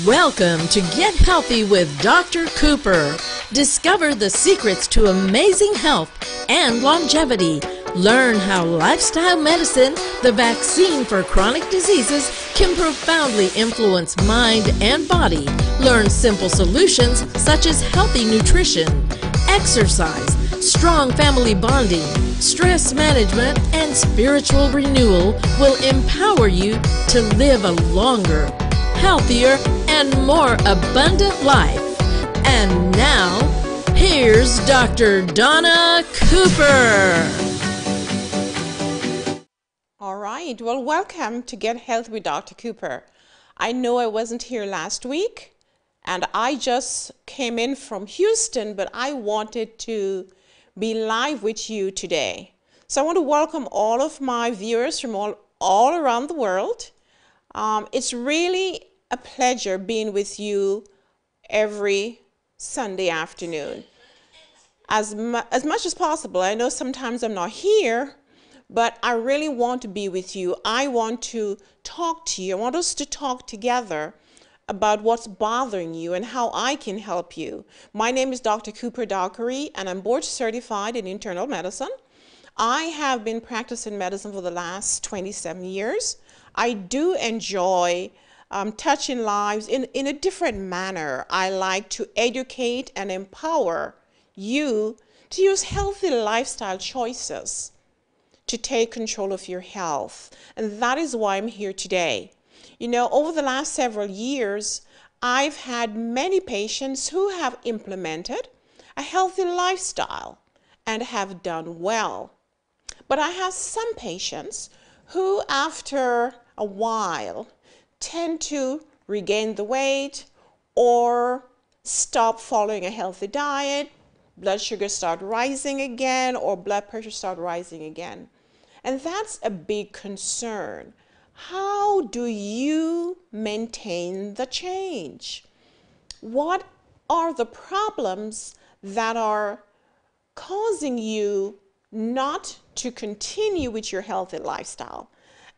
Welcome to Get Healthy with Dr. Cooper. Discover the secrets to amazing health and longevity. Learn how lifestyle medicine, the vaccine for chronic diseases, can profoundly influence mind and body. Learn simple solutions such as healthy nutrition, exercise, strong family bonding, stress management, and spiritual renewal will empower you to live a longer, healthier, and more abundant life. And now, here's Dr. Donna Cooper. All right, well, welcome to Get Healthy with Dr. Cooper. I know I wasn't here last week, and I just came in from Houston, but I wanted to be live with you today. So I want to welcome all of my viewers from all around the world. It's really a pleasure being with you every Sunday afternoon. As much as possible, I know sometimes I'm not here, but I really want to be with you. I want to talk to you. I want us to talk together about what's bothering you and how I can help you. My name is Dr. Cooper-Dockery, and I'm board certified in internal medicine. I have been practicing medicine for the last 27 years. I do enjoy touching lives in a different manner. I like to educate and empower you to use healthy lifestyle choices to take control of your health. And that is why I'm here today. You know, over the last several years, I've had many patients who have implemented a healthy lifestyle and have done well. But I have some patients who, after a while, tend to regain the weight or stop following a healthy diet, blood sugar start rising again, or blood pressure start rising again. And that's a big concern. How do you maintain the change? What are the problems that are causing you not to continue with your healthy lifestyle?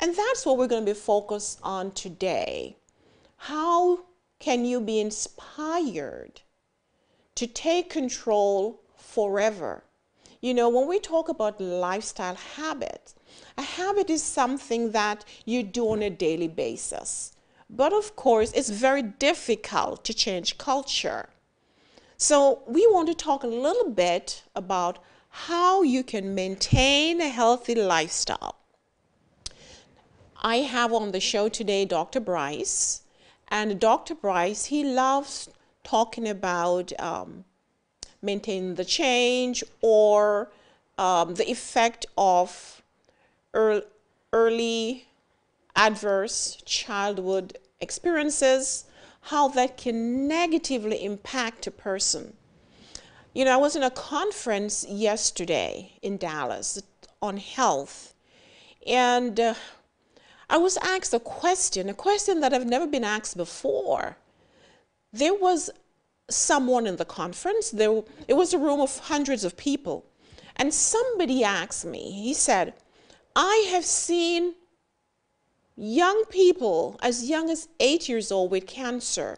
And that's what we're going to be focused on today. How can you be inspired to take control forever? You know, when we talk about lifestyle habits, a habit is something that you do on a daily basis. But of course, it's very difficult to change culture. So we want to talk a little bit about how you can maintain a healthy lifestyle. I have on the show today Dr. Bryce. And Dr. Bryce, he loves talking about maintaining the change or the effect of early adverse childhood experiences, how that can negatively impact a person. You know, I was in a conference yesterday in Dallas on health, and I was asked a question that I've never been asked before. There was someone in the conference, it was a room of hundreds of people, and somebody asked me, he said, I have seen young people as young as 8 years old with cancer.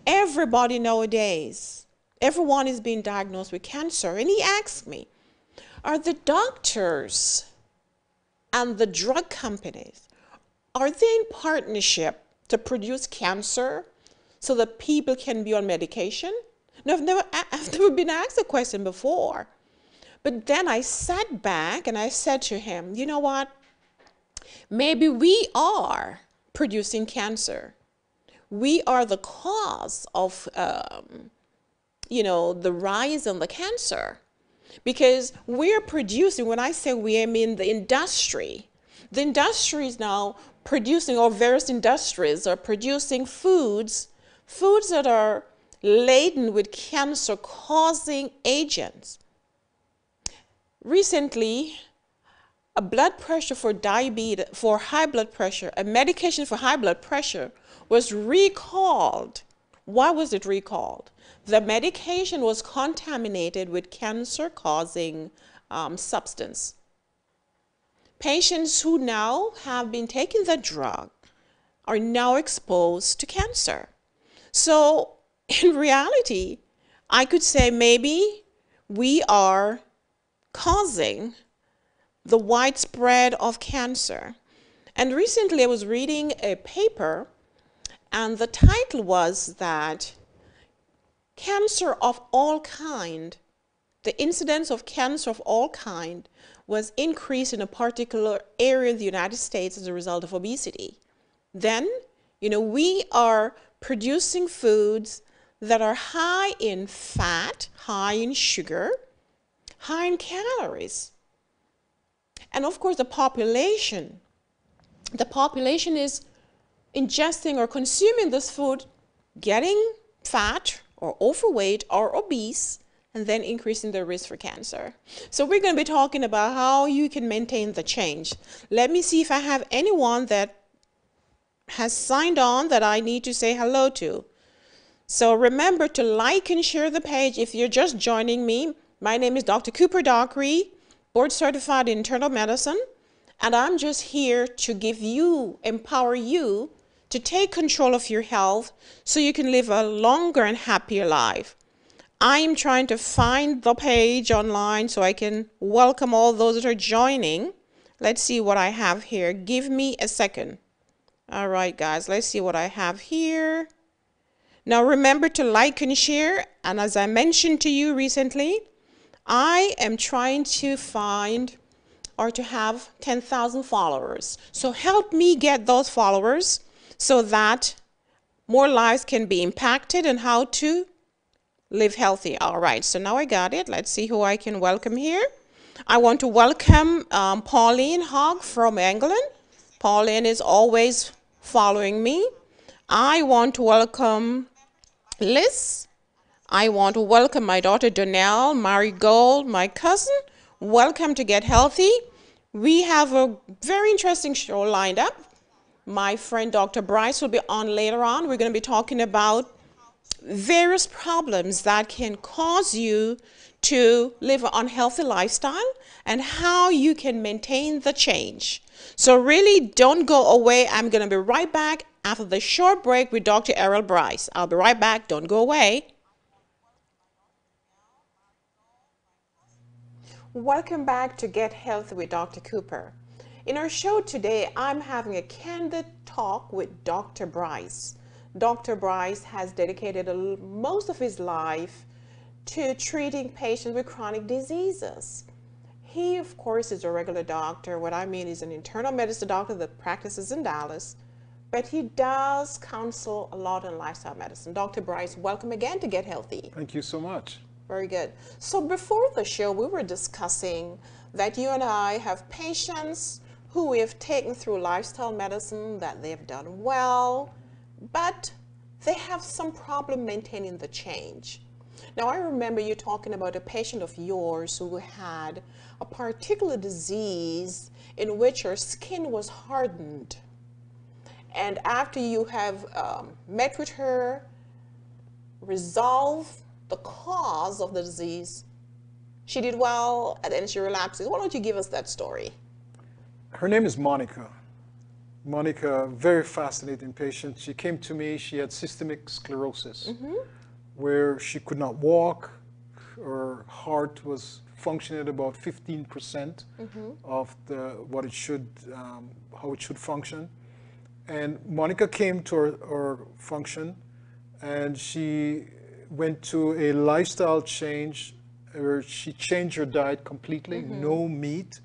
Everybody nowadays, everyone is being diagnosed with cancer. And he asked me, are the doctors and the drug companies, are they in partnership to produce cancer so that people can be on medication? No, I've never been asked a question before. But then I sat back and I said to him, you know what? Maybe we are producing cancer. We are the cause of, the rise in the cancer. Because we're producing, when I say we, I mean the industry. The industry is now producing, or various industries are producing foods that are laden with cancer-causing agents. Recently, a blood pressure for diabetes, for high blood pressure, a medication for high blood pressure was recalled. Why was it recalled? The medication was contaminated with cancer-causing substance. Patients who now have been taking the drug are now exposed to cancer. So in reality, I could say maybe we are causing the widespread of cancer. And recently I was reading a paper, and the title was that cancer of all kind, the incidence of cancer of all kind was increased in a particular area of the United States as a result of obesity. Then, we are producing foods that are high in fat, high in sugar, high in calories. And of course, the population is ingesting or consuming this food, getting fat or overweight or obese, and then increasing the risk for cancer. So we're going to be talking about how you can maintain the change. Let me see if I have anyone that has signed on that I need to say hello to. So remember to like and share the page if you're just joining me. My name is Dr. Cooper-Dockery, board certified in internal medicine, and I'm just here to empower you to take control of your health so you can live a longer and happier life. I'm trying to find the page online so I can welcome all those that are joining. Let's see what I have here. Give me a second. All right, guys, let's see what I have here. Now, remember to like and share. And as I mentioned to you recently, I am trying to find or to have 10,000 followers. So help me get those followers so that more lives can be impacted and how to live healthy. All right, so now I got it. Let's see who I can welcome here. I want to welcome Pauline Hogg from England. Pauline is always following me. I want to welcome Liz. I want to welcome my daughter Donnell, Marigold, my cousin. Welcome to Get Healthy. We have a very interesting show lined up. My friend Dr. Bryce will be on later on. We're going to be talking about various problems that can cause you to live an unhealthy lifestyle and how you can maintain the change. So really don't go away. I'm going to be right back after the short break with Dr. Errol Bryce. I'll be right back. Don't go away. Welcome back to Get Healthy with Dr. Cooper. In our show today, I'm having a candid talk with Dr. Bryce. Dr. Bryce has dedicated most of his life to treating patients with chronic diseases. He, of course, is a regular doctor. What I mean is an internal medicine doctor that practices in Dallas, but he does counsel a lot in lifestyle medicine. Dr. Bryce, welcome again to Get Healthy. Thank you so much. Very good. So before the show, we were discussing that you and I have patients who we have taken through lifestyle medicine, that they've done well, but they have some problem maintaining the change. Now, I remember you talking about a patient of yours who had a particular disease in which her skin was hardened. And after you have met with her, resolved the cause of the disease, she did well, and then she relapsed. Why don't you give us that story? Her name is Monica. Monica, very fascinating patient. She came to me, she had systemic sclerosis, where she could not walk. Her heart was functioning at about 15% of what it should, how it should function. And Monica came to our function, and she went to a lifestyle change where she changed her diet completely. No meat,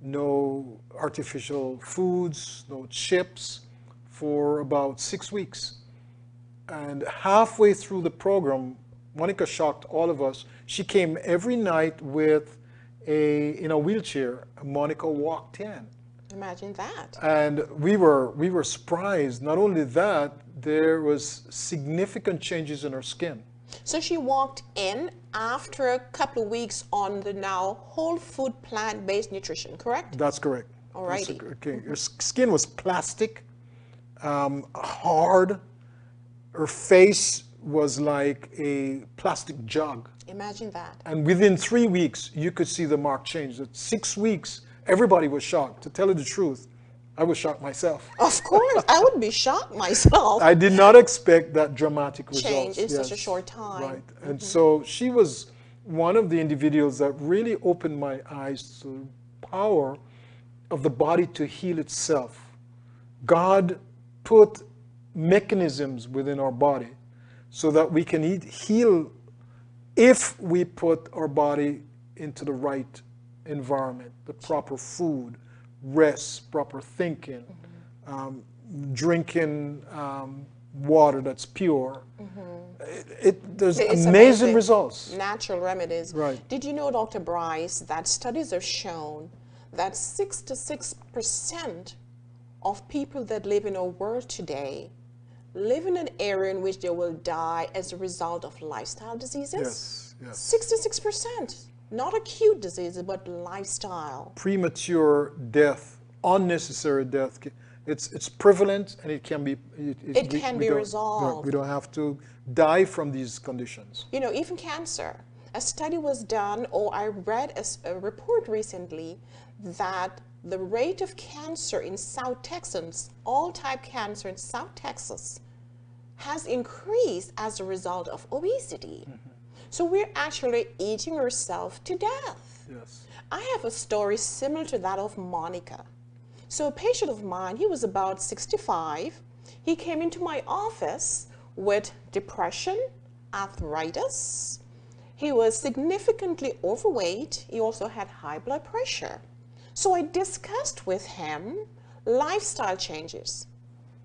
no artificial foods, no chips, for about 6 weeks. And halfway through the program, Monica shocked all of us. She came every night with in a wheelchair. Monica walked in. Imagine that. And we were surprised. Not only that, there was significant changes in her skin. So she walked in after a couple of weeks on the now whole food plant-based nutrition, correct? That's correct. All righty. Okay. Her skin was plastic, hard. Her face was like a plastic jug. Imagine that. And within 3 weeks, you could see the marked change. At 6 weeks, everybody was shocked. To tell you the truth, I was shocked myself. Of course, I would be shocked myself. I did not expect that dramatic results. Change in such a short time. Right. And so she was one of the individuals that really opened my eyes to the power of the body to heal itself. God put mechanisms within our body so that we can heal if we put our body into the right environment, the proper food, rest, proper thinking, drinking water that's pure. There's It's amazing results. Natural remedies. Right. Did you know, Dr. Bryce, that studies have shown that 66% of people that live in our world today live in an area in which they will die as a result of lifestyle diseases? Yes, yes. 66%. Not acute diseases, but lifestyle. Premature death, unnecessary death. It's prevalent, and it can be. It can be resolved. We don't have to die from these conditions. You know, even cancer. A study was done, or I read a report recently, that the rate of cancer in South Texas, all type cancer in South Texas, has increased as a result of obesity. So we're actually eating ourselves to death. Yes. I have a story similar to that of Monica. So a patient of mine, he was about 65. He came into my office with depression, arthritis. He was significantly overweight. He also had high blood pressure. So I discussed with him lifestyle changes,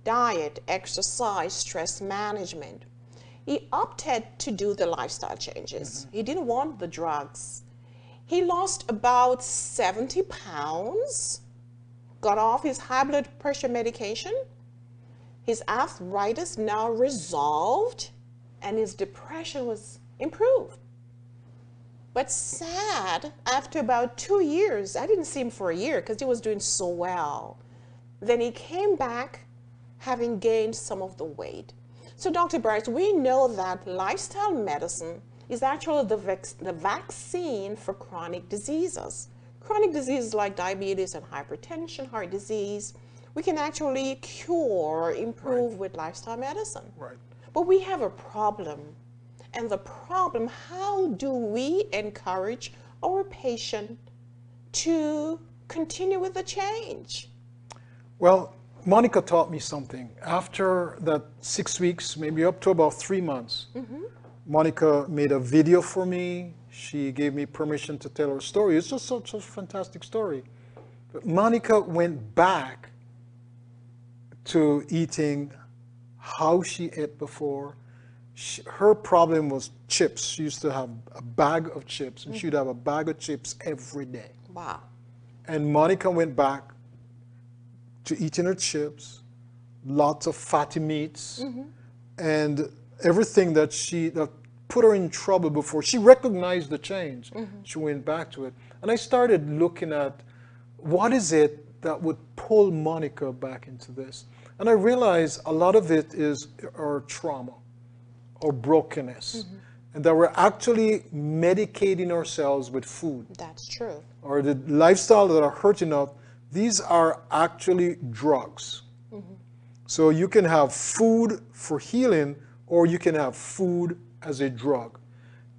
diet, exercise, stress management. He opted to do the lifestyle changes. He didn't want the drugs. He lost about 70 pounds, got off his high blood pressure medication. His arthritis now resolved, and his depression was improved. But sad, after about 2 years, I didn't see him for a year because he was doing so well. Then he came back having gained some of the weight. So Dr. Bryce, we know that lifestyle medicine is actually the vaccine for chronic diseases. Chronic diseases like diabetes and hypertension, heart disease, we can actually cure or improve with lifestyle medicine. Right. But we have a problem. And the problem, how do we encourage our patient to continue with the change? Well, Monica taught me something. After that 6 weeks, maybe up to about 3 months, Monica made a video for me. She gave me permission to tell her story. It's just such a fantastic story. But Monica went back to eating how she ate before. Her problem was chips. She used to have a bag of chips, and she'd have a bag of chips every day. Wow. And Monica went back to eating her chips, lots of fatty meats, and everything that put her in trouble before. She recognized the change. She went back to it. And I started looking at what is it that would pull Monica back into this. And I realized a lot of it is our trauma or brokenness. And that we're actually medicating ourselves with food. That's true. Or the lifestyle that are hurting us. These are actually drugs. So you can have food for healing, or you can have food as a drug.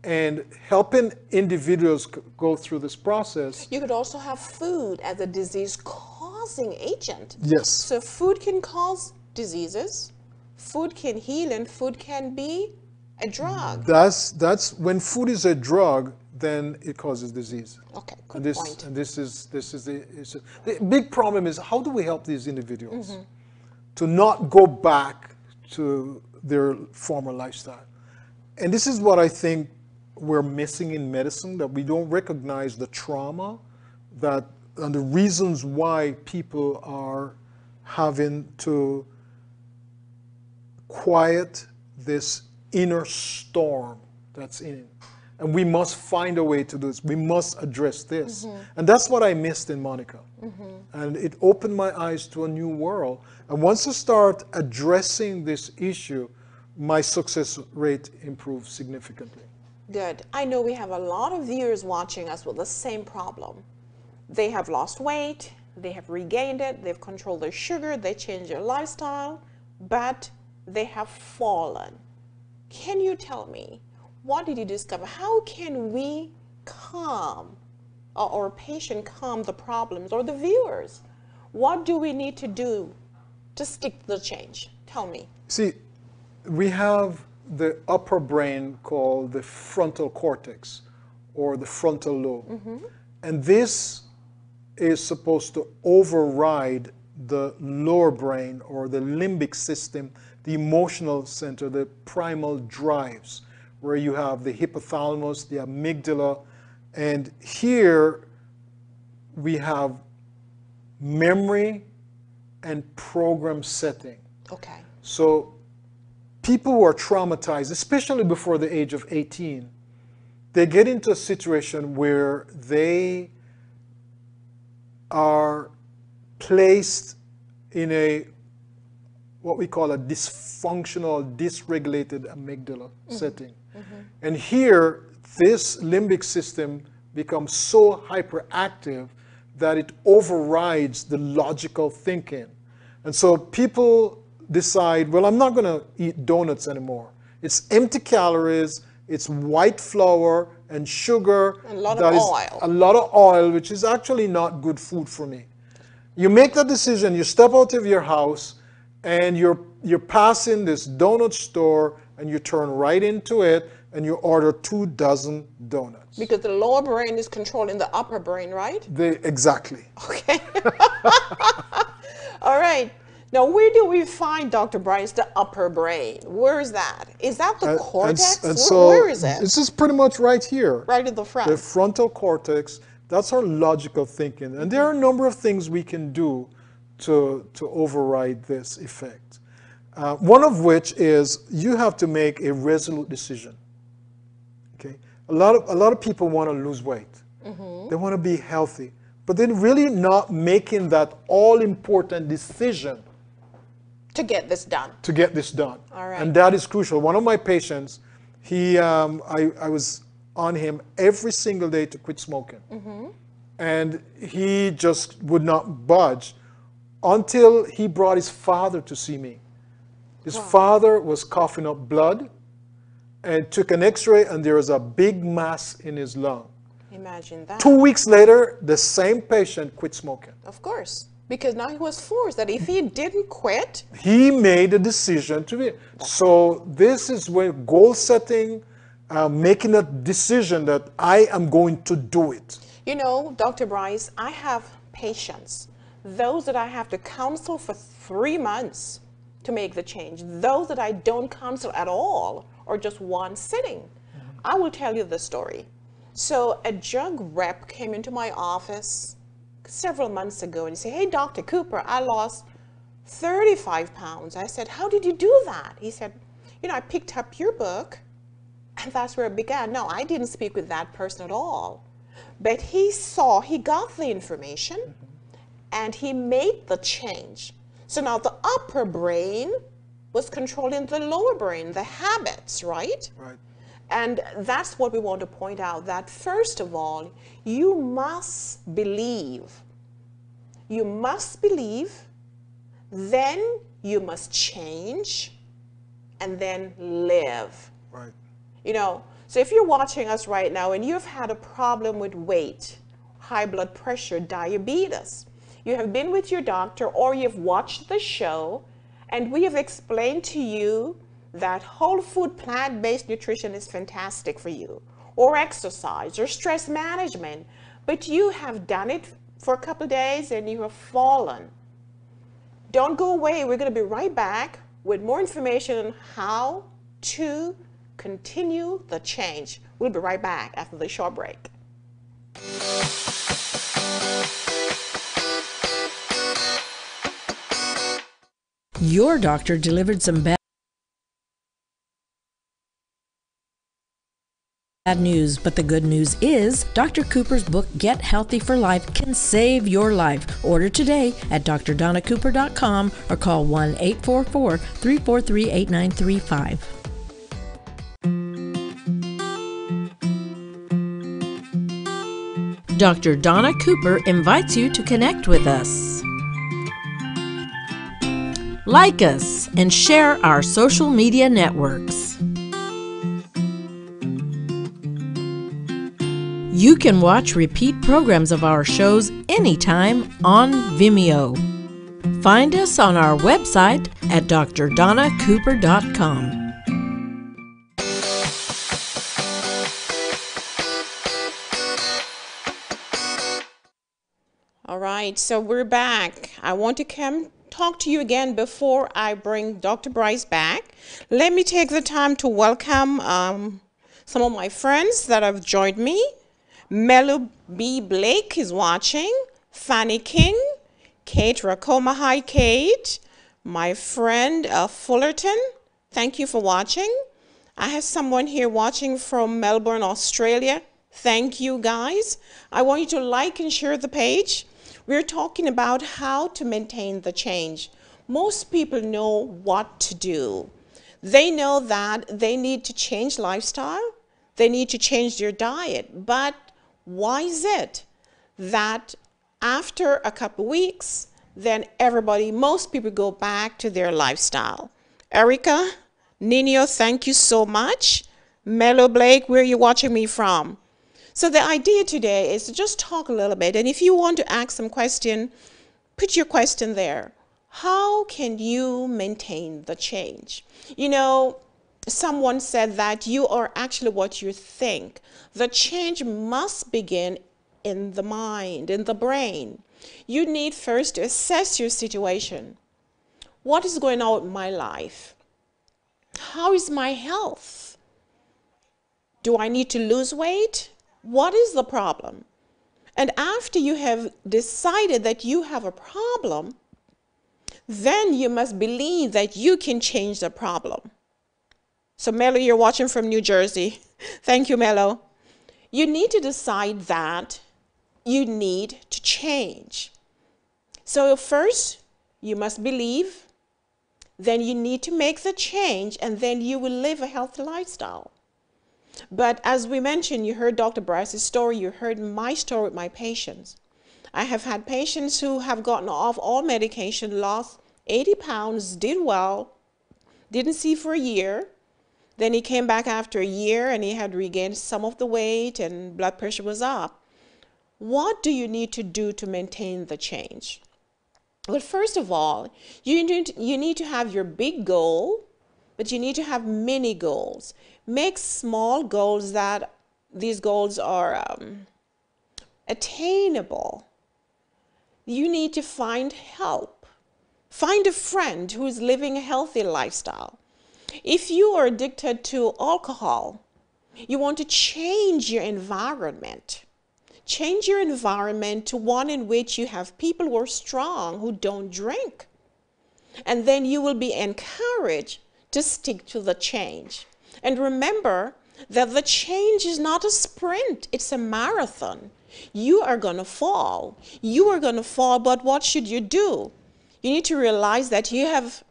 And helping individuals go through this process. You could also have food as a disease-causing agent. Yes. So food can cause diseases, food can heal, and food can be a drug. That's when food is a drug, then it causes disease. Okay, good point. And this is the big problem is, how do we help these individuals to not go back to their former lifestyle? And this is what I think we're missing in medicine, that we don't recognize the trauma and the reasons why people are having to quiet this inner storm that's in it. And we must find a way to do this. We must address this. And that's what I missed in Monica. And it opened my eyes to a new world. And once I start addressing this issue, my success rate improved significantly. Good. I know we have a lot of viewers watching us with the same problem. They have lost weight, they have regained it, they've controlled their sugar, they changed their lifestyle, but they have fallen. Can you tell me, what did you discover? How can we calm, or a patient calm the problems, or the viewers? What do we need to do to stick to the change? Tell me. See, we have the upper brain called the frontal cortex or the frontal lobe. And this is supposed to override the lower brain or the limbic system, the emotional center, the primal drives, where you have the hypothalamus, the amygdala, and here we have memory and program setting. Okay. So people who are traumatized, especially before the age of 18, they get into a situation where they are placed in a, what we call a dysfunctional, dysregulated amygdala setting. And here, this limbic system becomes so hyperactive that it overrides the logical thinking. And so people decide, well, I'm not going to eat donuts anymore. It's empty calories, it's white flour and sugar. And a lot of oil. A lot of oil, which is actually not good food for me. You make that decision, you step out of your house, and you're passing this donut store, and you turn right into it, and you order 24 donuts. Because the lower brain is controlling the upper brain, right? Exactly. Okay. All right. Now, where do we find, Dr. Bryce, the upper brain? Where is that? Is that the cortex? And so where is it? This is pretty much right here. Right in the front. The frontal cortex, that's our logical thinking. And there are a number of things we can do to override this effect. One of which is you have to make a resolute decision. Okay? A lot of people want to lose weight. They want to be healthy. But they're really not making that all-important decision to get this done. To get this done. All right. And that is crucial. One of my patients, I was on him every single day to quit smoking. And he just would not budge until he brought his father to see me. His father was coughing up blood and took an x-ray, and there was a big mass in his lung. Imagine that. 2 weeks later, the same patient quit smoking. Of course. Because now he was forced that if he didn't quit, he made a decision to be. So this is where goal setting, making a decision that I am going to do it. You know, Dr. Bryce, I have patients, those that I have to counsel for 3 months to make the change, those that I don't counsel at all, or just one sitting. I will tell you the story. So a drug rep came into my office several months ago and he said, "Hey, Dr. Cooper, I lost 35 pounds. I said, "How did you do that?" He said, "You know, I picked up your book," and that's where it began. No, I didn't speak with that person at all. But he got the information and he made the change. So now the upper brain was controlling the lower brain, the habits, right? Right. And that's what we want to point out, that first of all, you must believe. You must believe, then you must change, and then live. Right. You know, so if you're watching us right now and you've had a problem with weight, high blood pressure, diabetes, you have been with your doctor or you've watched the show and we have explained to you that whole food plant-based nutrition is fantastic for you, or exercise, or stress management, but you have done it for a couple of days and you have fallen. Don't go away. We're going to be right back with more information on how to continue the change. We'll be right back after the short break. Your doctor delivered some bad news, but the good news is Dr. Cooper's book, Get Healthy for Life, can save your life. Order today at drdonacooper.com or call 1-844-343-8935. Dr. Donna Cooper invites you to connect with us. Like us and share our social media networks. You can watch repeat programs of our shows anytime on Vimeo. Find us on our website at drdonnacooper.com. All right, so we're back. I want to come talk to you again before I bring Dr. Bryce back. Let me take the time to welcome some of my friends that have joined me. Melo B. Blake is watching. Fanny King. Kate Racoma. Hi, Kate. My friend Fullerton. Thank you for watching. I have someone here watching from Melbourne, Australia. Thank you, guys. I want you to like and share the page. We're talking about how to maintain the change. Most people know what to do. They know that they need to change lifestyle. They need to change their diet. But why is it that after a couple weeks, then most people go back to their lifestyle? Erica, Nino, thank you so much. Melo Blake, where are you watching me from? So the idea today is to just talk a little bit. And if you want to ask some question, put your question there. How can you maintain the change? You know, someone said that you are actually what you think. The change must begin in the mind, in the brain. You need first to assess your situation. What is going on in my life? How is my health? Do I need to lose weight? What is the problem? And after you have decided that you have a problem, then you must believe that you can change the problem. So Melo, you're watching from New Jersey. Thank you, Melo. You need to decide that you need to change. So first, you must believe, then you need to make the change, and then you will live a healthy lifestyle. But as we mentioned, you heard Dr. Bryce's story, you heard my story with my patients. I have had patients who have gotten off all medication, lost 80 pounds, did well, didn't see for a year. Then he came back after a year and he had regained some of the weight and blood pressure was up. What do you need to do to maintain the change? Well, first of all, you need to have your big goal, but you need to have mini goals. Make small goals that these goals are attainable. You need to find help. Find a friend who is living a healthy lifestyle. If you are addicted to alcohol, you want to change your environment. Change your environment to one in which you have people who are strong, who don't drink. And then you will be encouraged to stick to the change. And remember that the change is not a sprint, it's a marathon. You are going to fall. You are going to fall, but what should you do? You need to realize that you have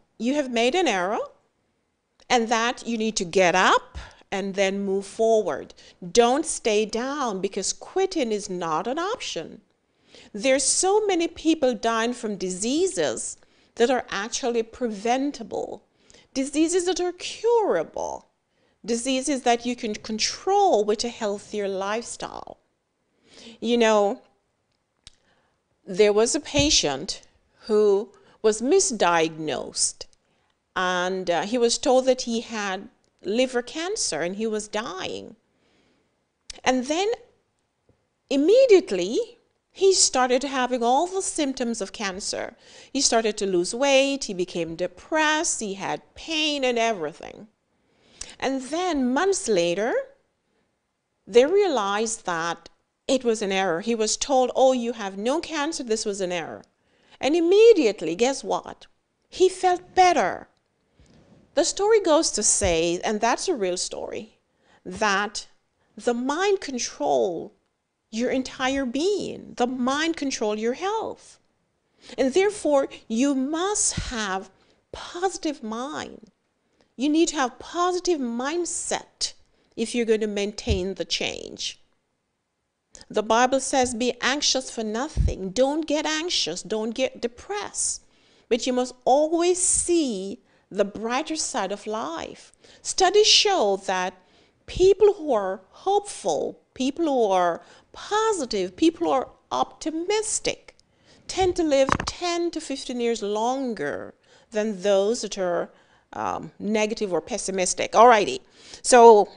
made an error and that you need to get up and then move forward. Don't stay down because quitting is not an option. There's so many people dying from diseases that are actually preventable, diseases that are curable, diseases that you can control with a healthier lifestyle. You know, there was a patient who was misdiagnosed and he was told that he had liver cancer and he was dying. And then immediately he started having all the symptoms of cancer. He started to lose weight, he became depressed, he had pain and everything. And then months later, they realized that it was an error. He was told, oh, you have no cancer, this was an error. And immediately, guess what? He felt better. The story goes to say, and that's a real story, that the mind controls your entire being. The mind controls your health. And therefore, you must have positive mind. You need to have positive mindset if you're going to maintain the change. The Bible says, be anxious for nothing. Don't get anxious. Don't get depressed. But you must always see the brighter side of life. Studies show that people who are hopeful, people who are positive, people who are optimistic tend to live 10 to 15 years longer than those that are negative or pessimistic. Alrighty. So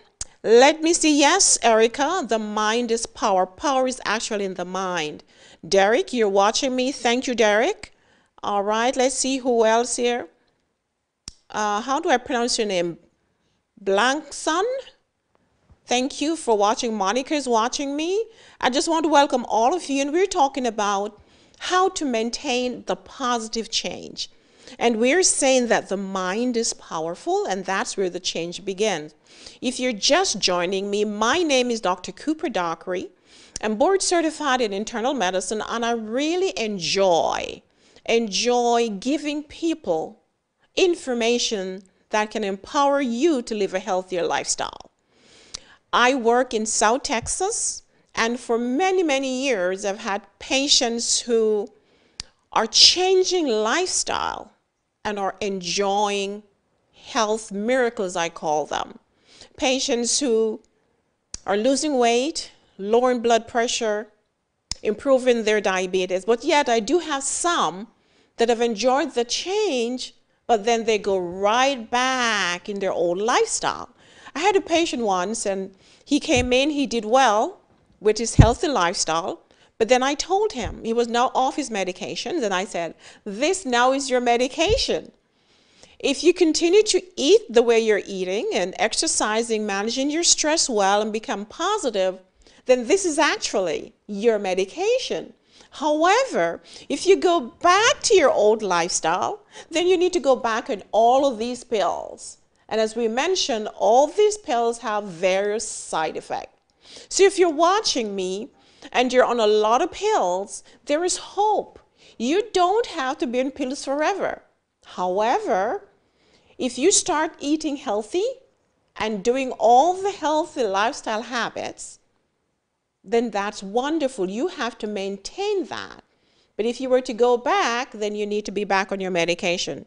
let me see. Yes, Erica, the mind is power. Power is actually in the mind. Derek, you're watching me. Thank you, Derek. All right, let's see who else here. How do I pronounce your name? Blankson? Thank you for watching. Monica is watching me. I just want to welcome all of you, and we're talking about how to maintain the positive change. And we're saying that the mind is powerful, and that's where the change begins. If you're just joining me, my name is Dr. Cooper-Dockery. I'm board certified in internal medicine, and I really enjoy giving people information that can empower you to live a healthier lifestyle. I work in South Texas, and for many, many years, I've had patients who are changing lifestyle and are enjoying health miracles, I call them. Patients who are losing weight, lowering blood pressure, improving their diabetes. But yet I do have some that have enjoyed the change, but then they go right back in their old lifestyle. I had a patient once, and he came in, he did well with his healthy lifestyle, but then I told him he was now off his medications, and I said, this now is your medication. If you continue to eat the way you're eating and exercising, managing your stress well, and become positive, then this is actually your medication. However, if you go back to your old lifestyle, then you need to go back on all of these pills. And as we mentioned, all these pills have various side effects. So if you're watching me and you're on a lot of pills, there is hope. You don't have to be on pills forever. However, if you start eating healthy and doing all the healthy lifestyle habits, then that's wonderful. You have to maintain that. But if you were to go back, then you need to be back on your medication.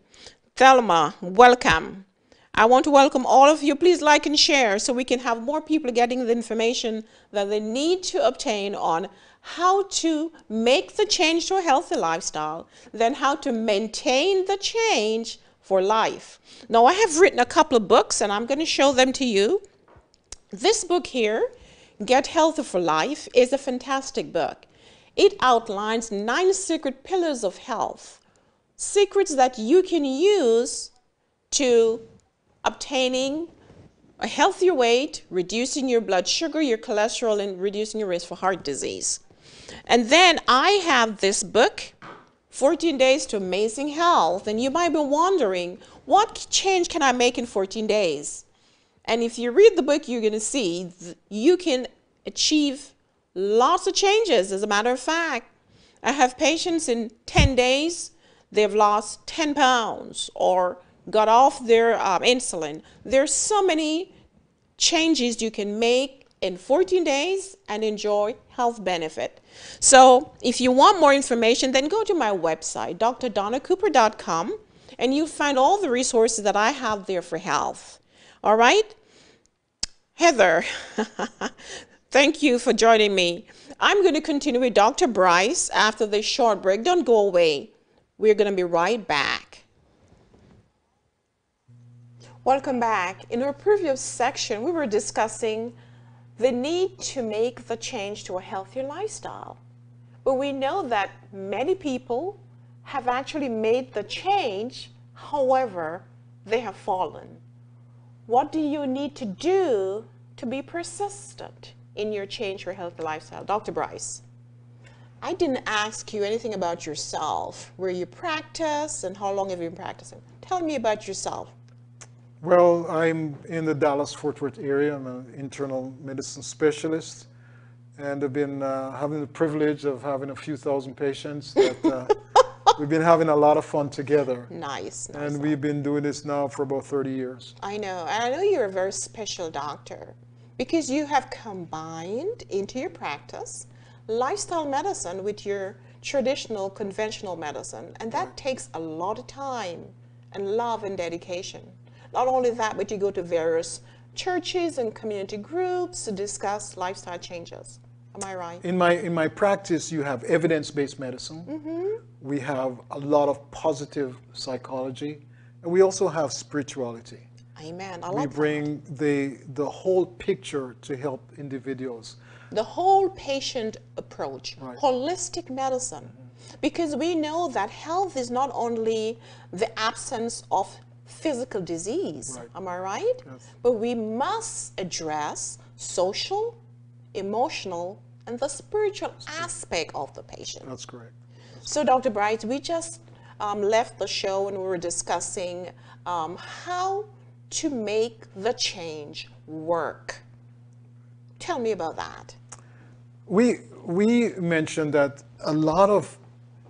Thelma, welcome. I want to welcome all of you. Please like and share so we can have more people getting the information that they need to obtain on how to make the change to a healthy lifestyle, then how to maintain the change for life. Now, I have written a couple of books, and I'm going to show them to you. This book here, Get Healthy for Life, is a fantastic book. It outlines 9 secret pillars of health, secrets that you can use to obtaining a healthier weight, reducing your blood sugar, your cholesterol, and reducing your risk for heart disease. And then I have this book, 14 Days to Amazing Health. And you might be wondering, what change can I make in 14 days? And if you read the book, you're going to see you can achieve lots of changes. As a matter of fact, I have patients in 10 days, they've lost 10 pounds or got off their insulin. There's so many changes you can make in 14 days and enjoy health benefit. So if you want more information, then go to my website, drdonacooper.com, and you'll find all the resources that I have there for health. All right? Heather, thank you for joining me. I'm going to continue with Dr. Bryce after this short break. Don't go away. We're going to be right back. Welcome back. In our previous section, we were discussing the need to make the change to a healthier lifestyle. But we know that many people have actually made the change, however, they have fallen. What do you need to do to be persistent in your change for a healthy lifestyle? Dr. Bryce, I didn't ask you anything about yourself, where you practice and how long have you been practicing. Tell me about yourself. Well, I'm in the Dallas-Fort Worth area. I'm an internal medicine specialist, and I've been having the privilege of having a few thousand patients that we've been having a lot of fun together. Nice. And we've been doing this now for about 30 years. I know. And I know you're a very special doctor because you have combined into your practice lifestyle medicine with your traditional conventional medicine, and that takes a lot of time and love and dedication. Not only that, but you go to various churches and community groups to discuss lifestyle changes. Am I right? In my practice, you have evidence-based medicine. We have a lot of positive psychology, and we also have spirituality. Amen. I We like bring the whole picture to help individuals. the whole patient approach, Right. holistic medicine, because we know that health is not only the absence of physical disease, Right. am I right? Yes. But we must address social, emotional, and the spiritual aspect of the patient. That's correct. So, Dr. Bright, we just left the show and we were discussing how to make the change work. Tell me about that. We mentioned that a lot of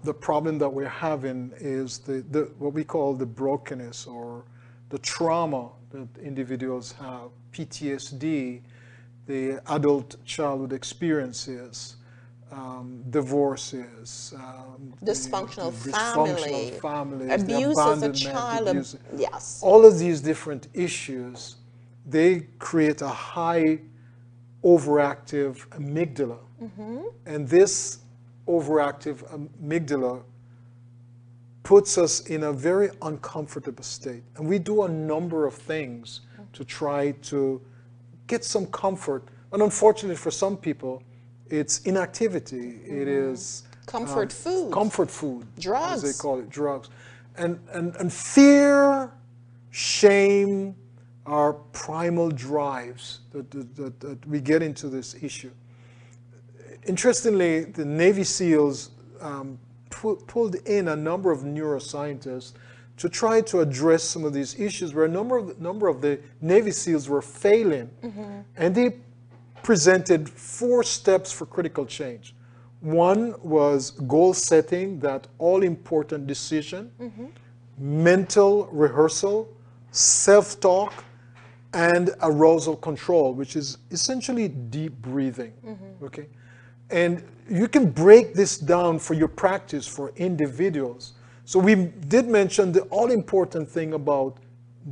the problem that we're having is the what we call the brokenness or the trauma that individuals have, PTSD, the adult childhood experiences, divorces, Dysfunctional dysfunctional family, families, the abuse as a abandonment, child, abuse. yes. All of these different issues, they create a high overactive amygdala. And this overactive amygdala puts us in a very uncomfortable state. And we do a number of things to try to get some comfort. And unfortunately for some people, it's inactivity. It is Comfort food. comfort food, Drugs. as they call it, drugs. And fear, shame are primal drives that we get into this issue. Interestingly, the Navy SEALs pulled in a number of neuroscientists to try to address some of these issues where a number of the Navy SEALs were failing. And they presented 4 steps for critical change. One was goal setting, that all-important decision, mental rehearsal, self-talk, and arousal control, which is essentially deep breathing. Okay, and you can break this down for your practice for individuals. So we did mention the all-important thing about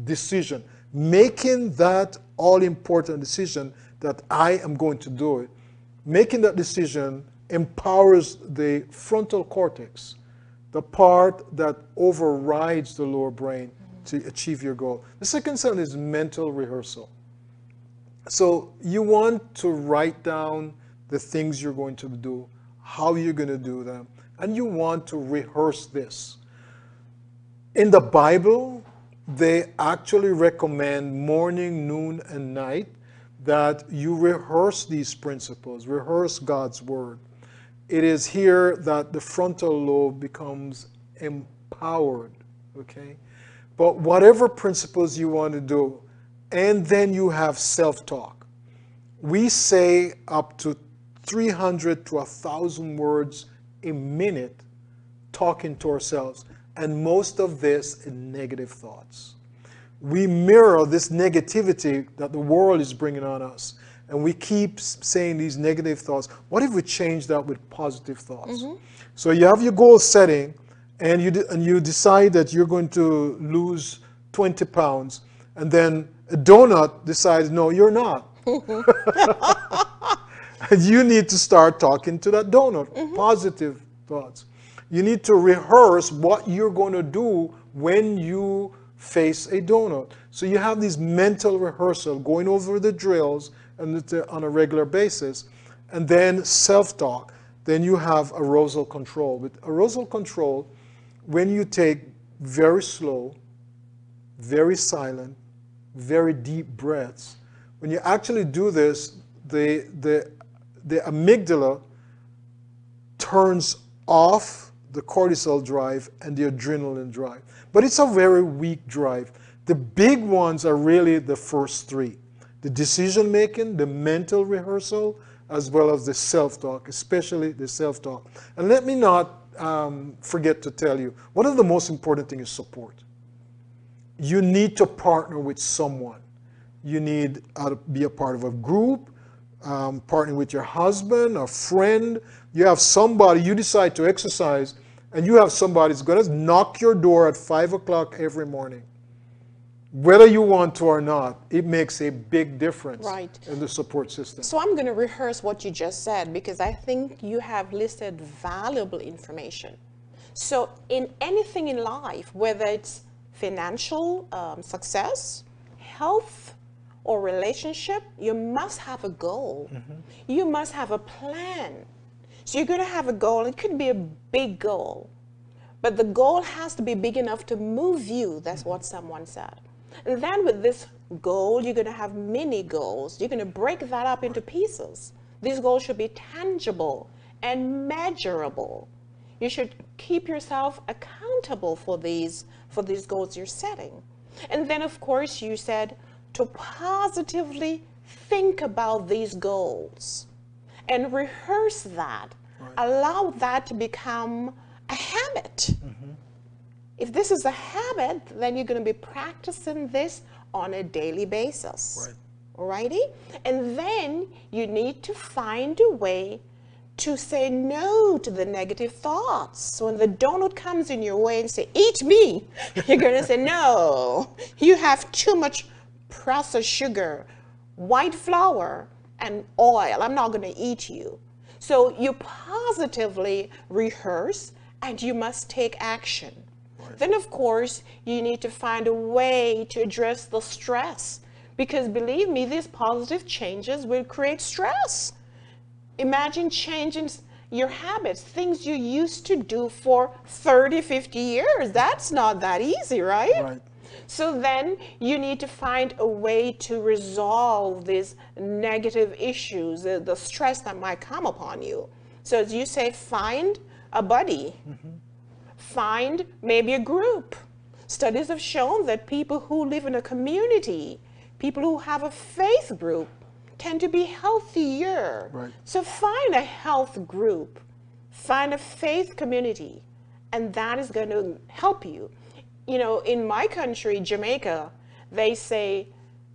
decision, making that all-important decision that I am going to do it. Making that decision empowers the frontal cortex, the part that overrides the lower brain to achieve your goal. The second step is mental rehearsal. So you want to write down the things you're going to do, how you're going to do them, and you want to rehearse this. In the Bible, they actually recommend morning, noon, and night that you rehearse these principles, rehearse God's word. It is here that the frontal lobe becomes empowered, okay? But whatever principles you want to do, and then you have self-talk. We say up to 300 to 1,000 words a minute talking to ourselves, and most of this is negative thoughts. We mirror this negativity that the world is bringing on us, and we keep saying these negative thoughts. What if we change that with positive thoughts? So you have your goal setting, and you decide that you're going to lose 20 pounds, and then a donut decides, no, you're not. And you need to start talking to that donut, positive thoughts. You need to rehearse what you're going to do when you face a donut. So you have this mental rehearsal, going over the drills on a regular basis, and then self-talk. Then you have arousal control. With arousal control, when you take very slow, very silent, very deep breaths, when you actually do this, the amygdala turns off the cortisol drive and the adrenaline drive. But it's a very weak drive. The big ones are really the first 3. The decision making, the mental rehearsal, as well as the self-talk, especially the self-talk. And let me not forget to tell you, one of the most important things is support. You need to partner with someone. You need to be a part of a group, partnering with your husband, a friend. You have somebody, you decide to exercise, and you have somebody who's going to knock your door at 5 o'clock every morning. Whether you want to or not, it makes a big difference in the support system. So I'm going to rehearse what you just said, because I think you have listed valuable information. So in anything in life, whether it's financial success, health, or relationship, you must have a goal. You must have a plan. So you're going to have a goal. It could be a big goal, but the goal has to be big enough to move you. That's what someone said. And then with this goal, you're going to have mini goals. You're going to break that up into pieces. These goals should be tangible and measurable. You should keep yourself accountable for these goals you're setting. And then, of course, you said to positively think about these goals and rehearse that. Allow that to become a habit. If this is a habit, then you're going to be practicing this on a daily basis. Alrighty? And then you need to find a way to say no to the negative thoughts. So when the donut comes in your way and say, eat me, you're going to say, no, you have too much processed sugar, white flour, and oil. I'm not going to eat you. So you positively rehearse, and you must take action. Then, of course, you need to find a way to address the stress, because believe me, these positive changes will create stress. Imagine changing your habits, things you used to do for 30, 50 years. That's not that easy, right? So then you need to find a way to resolve these negative issues, the stress that might come upon you. So as you say, find a buddy. Find maybe a group. Studies have shown that people who live in a community, people who have a faith group, tend to be healthier. So find a health group, find a faith community, and that is going to help you. You know, in my country, Jamaica, they say,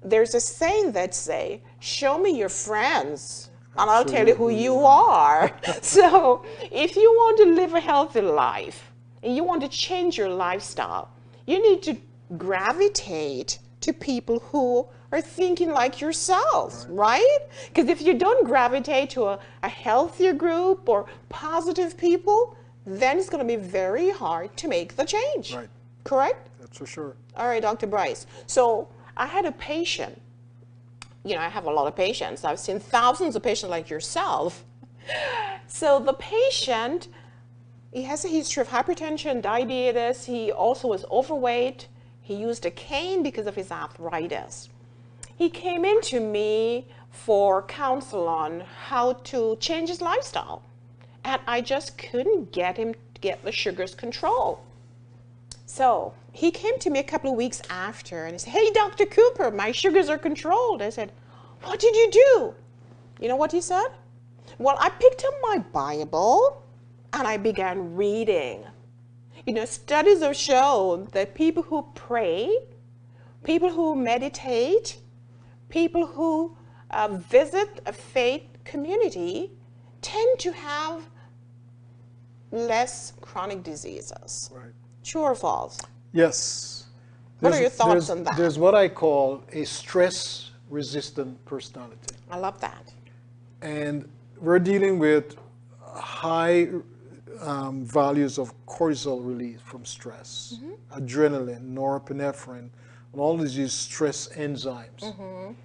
there's a saying that say, show me your friends, and I'll tell you who you are. So if you want to live a healthy life, and you want to change your lifestyle, you need to gravitate to people who are thinking like yourself, right? Because if you don't gravitate to a healthier group or positive people, then it's going to be very hard to make the change. Correct? That's for sure. All right, Dr. Bryce. So I had a patient. You know, I have a lot of patients. I've seen thousands of patients like yourself. So the patient, he has a history of hypertension, diabetes. He also was overweight. He used a cane because of his arthritis. He came in to me for counsel on how to change his lifestyle. And I just couldn't get him to get the sugars controlled. So he came to me a couple of weeks after and he said, hey, Dr. Cooper, my sugars are controlled. I said, what did you do? You know what he said? Well, I picked up my Bible and I began reading. You know, studies have shown that people who pray, people who meditate, people who visit a faith community tend to have less chronic diseases. True or false? Yes. What are your thoughts on that? There's what I call a stress-resistant personality. I love that. And we're dealing with high values of cortisol release from stress, adrenaline, norepinephrine, and all of these stress enzymes.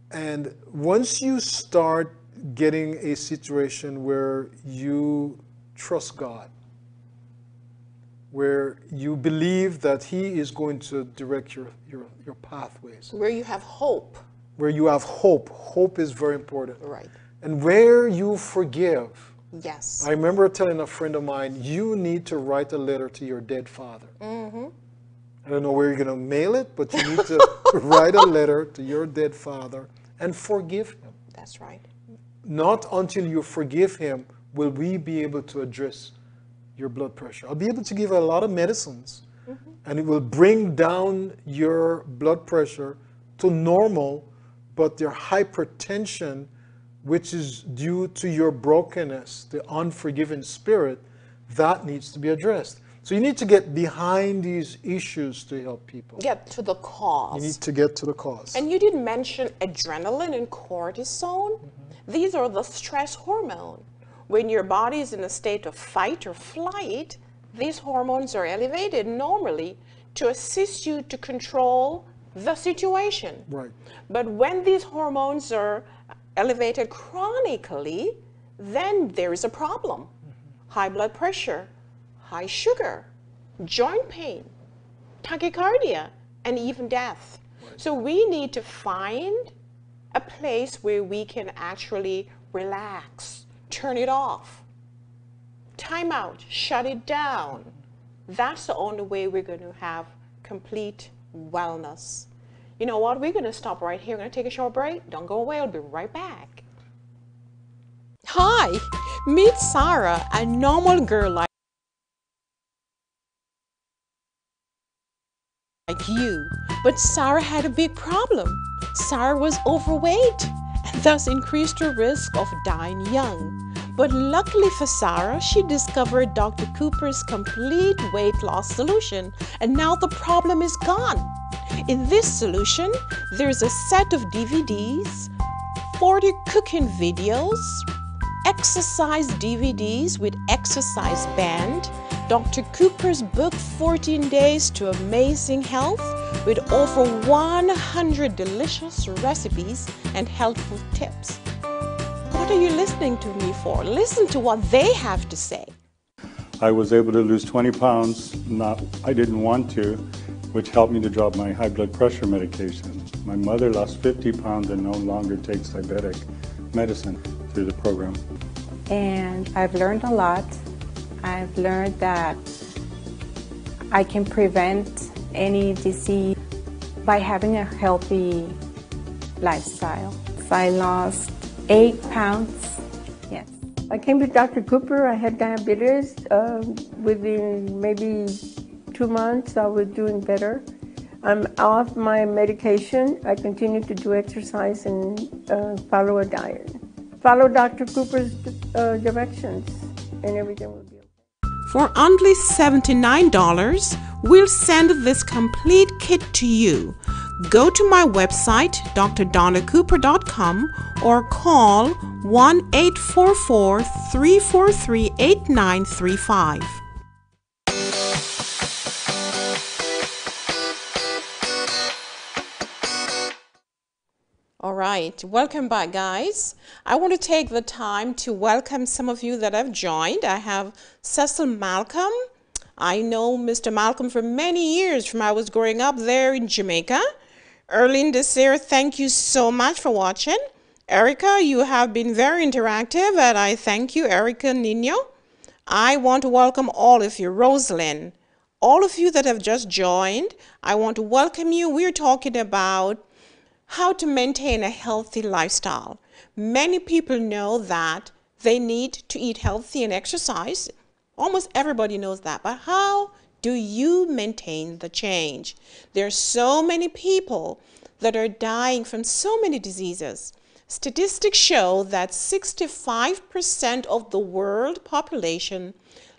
And once you start getting a situation where you trust God, where you believe that He is going to direct your pathways. Where you have hope. Where you have hope. Hope is very important. Right. And where you forgive. Yes. I remember telling a friend of mine, you need to write a letter to your dead father. I don't know where you're going to mail it, but you need to write a letter to your dead father and forgive him. That's right. Not until you forgive him will we be able to address your blood pressure. I'll be able to give a lot of medicines, and it will bring down your blood pressure to normal, but their hypertension, which is due to your brokenness, the unforgiven spirit, that needs to be addressed. So you need to get behind these issues to help people. Get to the cause. You need to get to the cause. And you did mention adrenaline and cortisol. These are the stress hormone. When your body is in a state of fight or flight, these hormones are elevated normally to assist you to control the situation. Right. But when these hormones are elevated chronically, then there is a problem. High blood pressure, high sugar, joint pain, tachycardia, and even death. Right. So we need to find a place where we can actually relax, turn it off, time out, shut it down. That's the only way we're going to have complete wellness. You know what? We're going to stop right here. We're going to take a short break. Don't go away. I'll be right back. Hi, meet Sarah, a normal girl like you. But Sarah had a big problem. Sarah was overweight and thus increased her risk of dying young. But luckily for Sarah, she discovered Dr. Cooper's complete weight loss solution, and now the problem is gone. In this solution, there's a set of DVDs, 40 cooking videos, exercise DVDs with exercise band, Dr. Cooper's book 14 Days to Amazing Health with over 100 delicious recipes and helpful tips. What are you listening to me for? Listen to what they have to say. I was able to lose 20 pounds, I didn't want to, which helped me to drop my high blood pressure medication. My mother lost 50 pounds and no longer takes diabetic medicine through the program. And I've learned a lot. I've learned that I can prevent any disease by having a healthy lifestyle. I lost 8 pounds, yes. I came to Dr. Cooper. I had diabetes. Within maybe 2 months, I was doing better. I'm off my medication. I continue to do exercise and follow a diet. Follow Dr. Cooper's directions and everything will be okay. For only $79, we'll send this complete kit to you. Go to my website, drdonacooper.com, or call 1-844-343-8935. All right, welcome back, guys. I want to take the time to welcome some of you that have joined. I have Cecil Malcolm. I know Mr. Malcolm for many years from I was growing up there in Jamaica. Erlene Desir, thank you so much for watching. Erica, you have been very interactive, and I thank you, Erica Nino. I want to welcome all of you. Rosalind, all of you that have just joined, I want to welcome you. We're talking about how to maintain a healthy lifestyle. Many people know that they need to eat healthy and exercise. Almost everybody knows that, but how do you maintain the change? There are so many people that are dying from so many diseases. Statistics show that 65% of the world population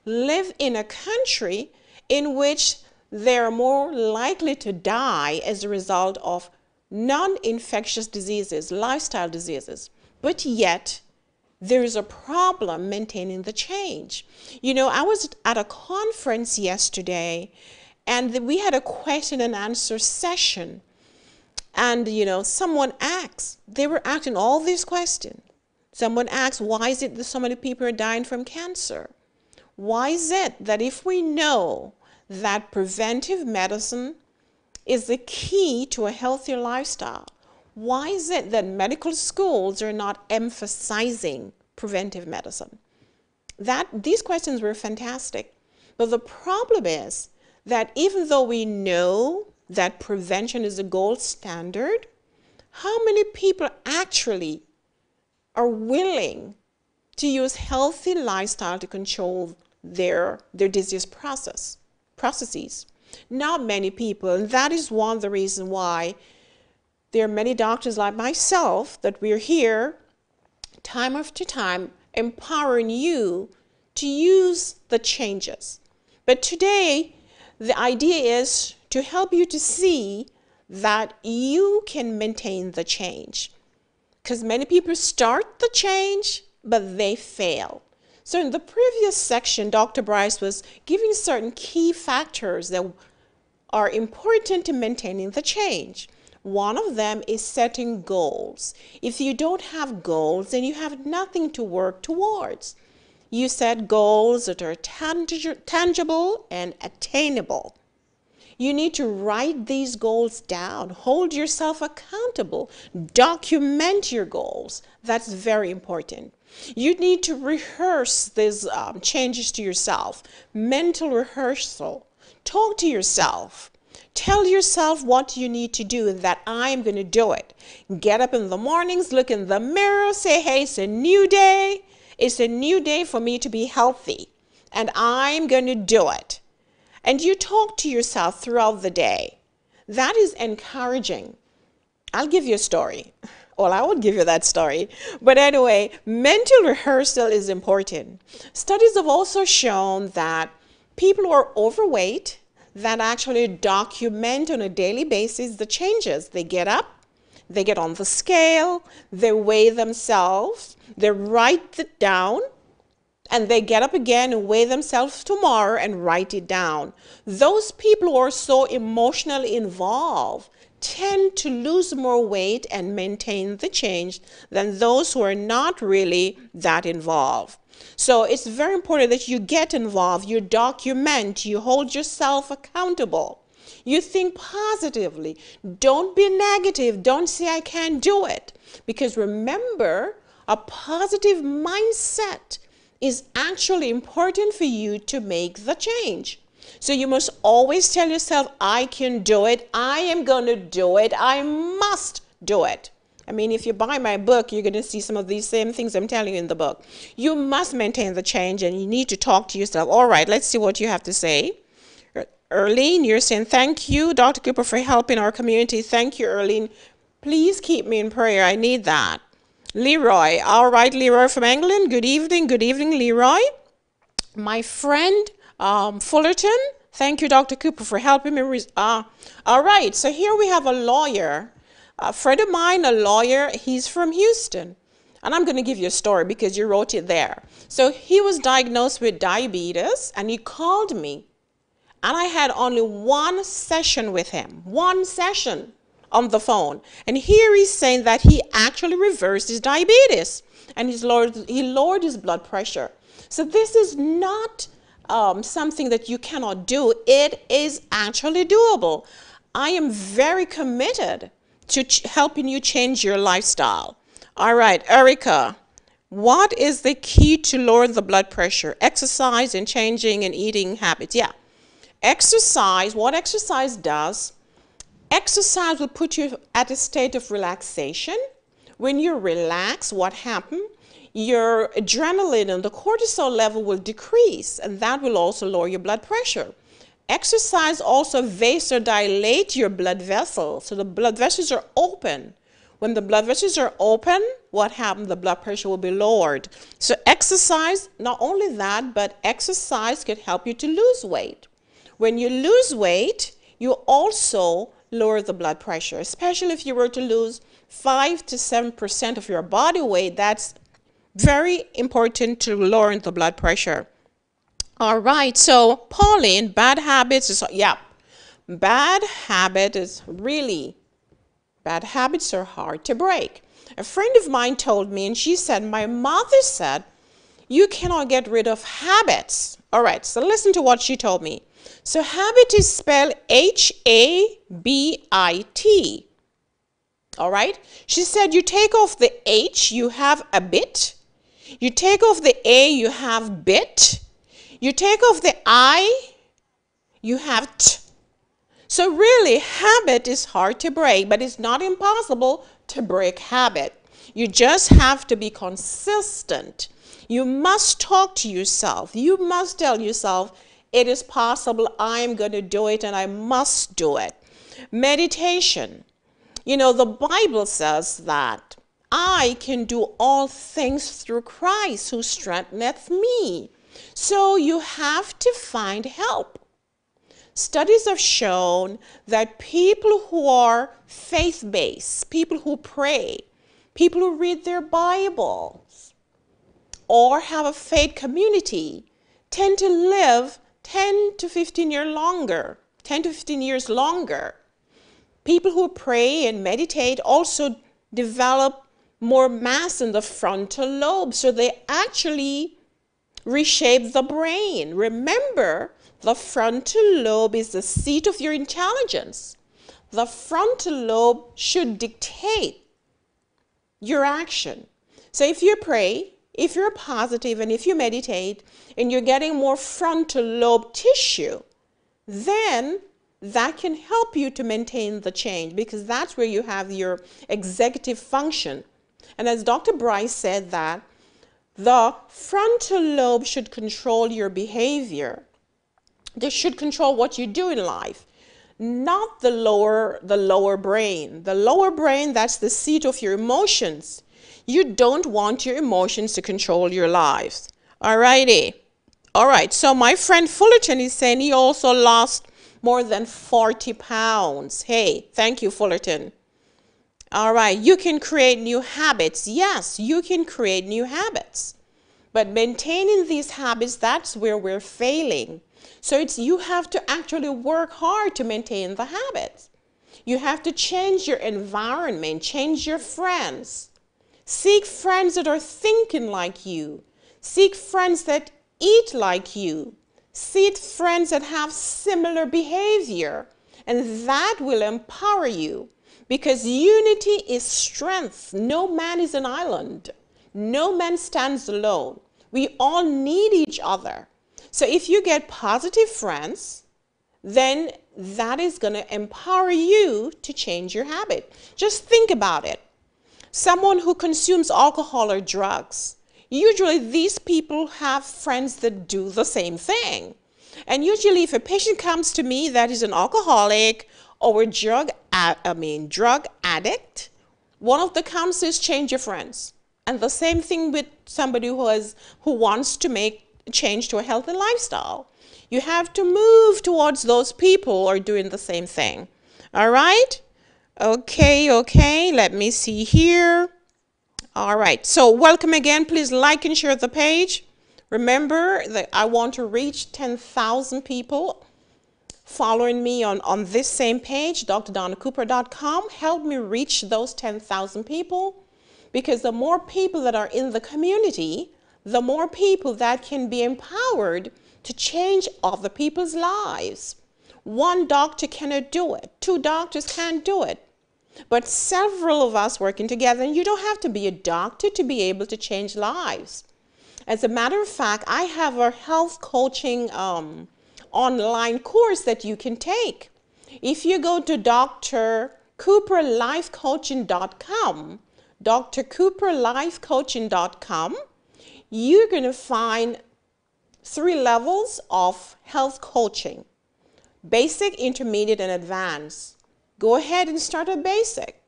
live in a country in which they are more likely to die as a result of non-infectious diseases, lifestyle diseases. But yet, there is a problem maintaining the change. You know, I was at a conference yesterday, and we had a question and answer session. And, you know, someone asked, they were asking all these questions. Someone asked, why is it that so many people are dying from cancer? Why is it that if we know that preventive medicine is the key to a healthier lifestyle, why is it that medical schools are not emphasizing preventive medicine? These questions were fantastic. But the problem is that even though we know that prevention is the gold standard, how many people actually are willing to use healthy lifestyle to control their disease processes? Not many people, and that is one of the reasons why There are many doctors like myself that we're here time after time empowering you to use the changes. But today, the idea is to help you to see that you can maintain the change. Because many people start the change, but they fail. So in the previous section, Dr. Bryce was giving certain key factors that are important to maintaining the change. One of them is setting goals. If you don't have goals, then you have nothing to work towards. You set goals that are tangible and attainable. You need to write these goals down, hold yourself accountable, document your goals. That's very important. You need to rehearse these changes to yourself, mental rehearsal. Talk to yourself. Tell yourself what you need to do and that I'm going to do it. Get up in the mornings, look in the mirror, say, hey, it's a new day. It's a new day for me to be healthy, and I'm going to do it. And you talk to yourself throughout the day. That is encouraging. I'll give you a story. Well, I would give you that story. But anyway, mental rehearsal is important. Studies have also shown that people who are overweight that actually document on a daily basis the changes. They get up, they get on the scale, they weigh themselves, they write it down, and they get up again and weigh themselves tomorrow and write it down. Those people who are so emotionally involved tend to lose more weight and maintain the change than those who are not really that involved. So it's very important that you get involved, you document, you hold yourself accountable. You think positively. Don't be negative. Don't say I can't do it. Because remember, a positive mindset is actually important for you to make the change. So you must always tell yourself, I can do it. I am going to do it. I must do it. I mean, if you buy my book, you're going to see some of these same things I'm telling you in the book. You must maintain the change, and you need to talk to yourself. All right, let's see what you have to say. Erlene, you're saying, thank you, Dr. Cooper, for helping our community. Thank you, Erlene. Please keep me in prayer. I need that. Leroy. All right, Leroy from England. Good evening. Good evening, Leroy. My friend, Fullerton. Thank you, Dr. Cooper, for helping me. All right, so here we have a lawyer. A friend of mine, a lawyer, he's from Houston. And I'm going to give you a story because you wrote it there. So he was diagnosed with diabetes, and he called me. And I had only one session with him, one session on the phone. And here he's saying that he actually reversed his diabetes and he lowered his blood pressure. So this is not something that you cannot do. It is actually doable. I am very committed to helping you change your lifestyle. All right, Erica, what is the key to lowering the blood pressure? Exercise and changing and eating habits. Yeah. Exercise, what exercise does, exercise will put you at a state of relaxation. When you relax, what happens? Your adrenaline and the cortisol level will decrease, and that will also lower your blood pressure. Exercise also vasodilate your blood vessels, so the blood vessels are open. When the blood vessels are open, what happens? The blood pressure will be lowered. So exercise, not only that, but exercise can help you to lose weight. When you lose weight, you also lower the blood pressure, especially if you were to lose 5 to 7% of your body weight. That's very important to lowering the blood pressure. All right, so Pauline, bad habits is, bad habits are hard to break. A friend of mine told me, and she said, my mother said, you cannot get rid of habits. All right, so listen to what she told me. So habit is spelled H-A-B-I-T. All right, she said you take off the H, you have a bit. You take off the A, you have bit. You take off the I, you have T. So really, habit is hard to break, but it's not impossible to break habit. You just have to be consistent. You must talk to yourself. You must tell yourself, it is possible, I'm going to do it, and I must do it. Meditation. You know, the Bible says that I can do all things through Christ who strengtheneth me. So you have to find help. Studies have shown that people who are faith-based, people who pray, people who read their Bibles, or have a faith community tend to live 10 to 15 years longer, 10 to 15 years longer. People who pray and meditate also develop more mass in the frontal lobe, so they actually reshape the brain. Remember, the frontal lobe is the seat of your intelligence. The frontal lobe should dictate your action. So if you pray, if you're positive, and if you meditate, and you're getting more frontal lobe tissue, then that can help you to maintain the change, because that's where you have your executive function. And as Dr. Bryce said, that the frontal lobe should control your behavior. They should control what you do in life, not the lower brain. The lower brain, that's the seat of your emotions. You don't want your emotions to control your lives. All righty. All right. So my friend Fullerton is saying he also lost more than 40 pounds. Hey, thank you, Fullerton. All right. You can create new habits. Yes, you can create new habits. But maintaining these habits, that's where we're failing. So you have to actually work hard to maintain the habits. You have to change your environment, change your friends. Seek friends that are thinking like you. Seek friends that eat like you. Seek friends that have similar behavior. And that will empower you, because unity is strength. No man is an island. No man stands alone. We all need each other. So if you get positive friends, then that is going to empower you to change your habit. Just think about it. Someone who consumes alcohol or drugs, usually these people have friends that do the same thing. And usually if a patient comes to me that is an alcoholic or a drug addict, one of the counts is change your friends. And the same thing with somebody who wants to make a change to a healthy lifestyle. You have to move towards those people who are doing the same thing. All right? Okay, let me see here. All right, so welcome again. Please like and share the page. Remember that I want to reach 10,000 people following me on this same page, drdonacooper.com. Help me reach those 10,000 people, because the more people that are in the community, the more people that can be empowered to change other people's lives. One doctor cannot do it. 2 doctors can't do it. But several of us working together, and you don't have to be a doctor to be able to change lives. As a matter of fact, I have a health coaching online course that you can take. If you go to drcooperlifecoaching.com, drcooperlifecoaching.com, you're going to find 3 levels of health coaching: basic, intermediate, and advanced. Go ahead and start at basic.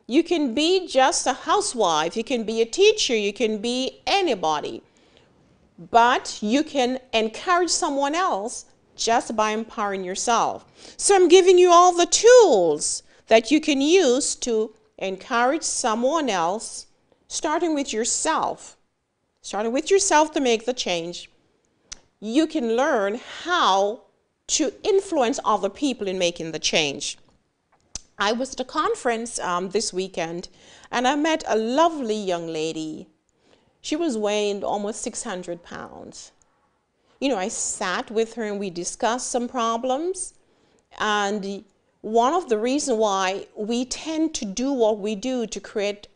You can be just a housewife, you can be a teacher, you can be anybody, but you can encourage someone else just by empowering yourself. So I'm giving you all the tools that you can use to encourage someone else, starting with yourself. Starting with yourself to make the change. You can learn how to influence other people in making the change. I was at a conference this weekend, and I met a lovely young lady. She was weighing almost 600 pounds. You know, I sat with her and we discussed some problems. And one of the reasons why we tend to do what we do to create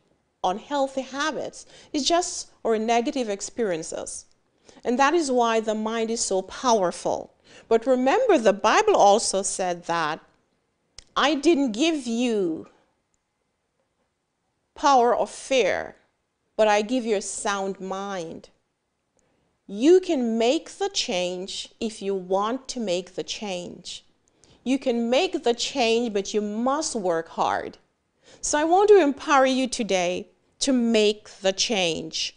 unhealthy habits is just our negative experiences. And that is why the mind is so powerful. But remember, the Bible also said that I didn't give you power of fear, but I give you a sound mind. You can make the change if you want to make the change. You can make the change, but you must work hard. So I want to empower you today to make the change.